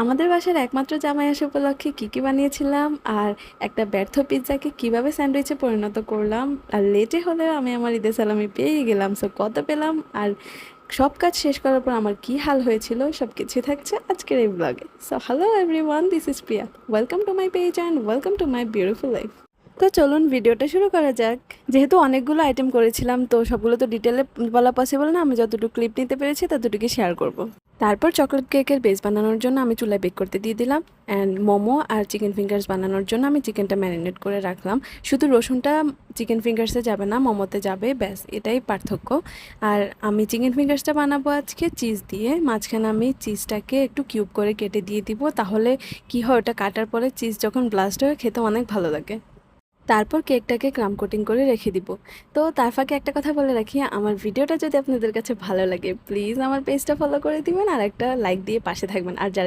আমাদের বাসার একমাত্র জামাই আসা উপলক্ষে কী বানিয়েছিলাম আর একটা ব্যর্থ পিৎজাকে কিভাবে স্যান্ডউইচে পরিণত করলাম, আর লেটে হলেও আমি আমার ঈদের সালামি পেয়ে গেলাম। সো কত পেলাম আর সব কাজ শেষ করার পর আমার কি হাল হয়েছিল সব কিছুই থাকছে আজকের এই ব্লগে। So hello everyone, this is Priya. Welcome to my page and welcome to my beautiful life. তো চলুন ভিডিওটা শুরু করা যাক। যেহেতু অনেকগুলো আইটেম করেছিলাম তো সবগুলো তো ডিটেলে বলা পসিবল না, আমি যতটুকু ক্লিপ নিতে পেরেছি ততটুকু শেয়ার করব। তারপর চকলেট কেকের বেস বানানোর জন্য আমি চুলায় বেক করতে দিয়ে দিলাম, অ্যান্ড মোমো আর চিকেন ফিঙ্গার্স বানানোর জন্য আমি চিকেনটা ম্যারিনেট করে রাখলাম। শুধু রসুনটা চিকেন ফিঙ্গার্সে যাবে না, মোমোতে যাবে, ব্যাস এটাই পার্থক্য। আর আমি চিকেন ফিঙ্গার্সটা বানাবো আজকে চিজ দিয়ে। মাঝখানে আমি চিজটাকে একটু কিউব করে কেটে দিয়ে দিব, তাহলে কি হয় ওটা কাটার পরে চিজ যখন ব্লাস্ট হয়ে খেতে অনেক ভালো লাগে। তারপর কেকটাকে ক্রাম কোটিং করে রেখে দিব। তো তার ফাঁকে একটা কথা বলে রাখি, আমার ভিডিওটা যদি আপনাদের কাছে ভালো লাগে প্লিজ আমার পেজটা ফলো করে দিবেন আর একটা লাইক দিয়ে পাশে থাকবেন। আর যারা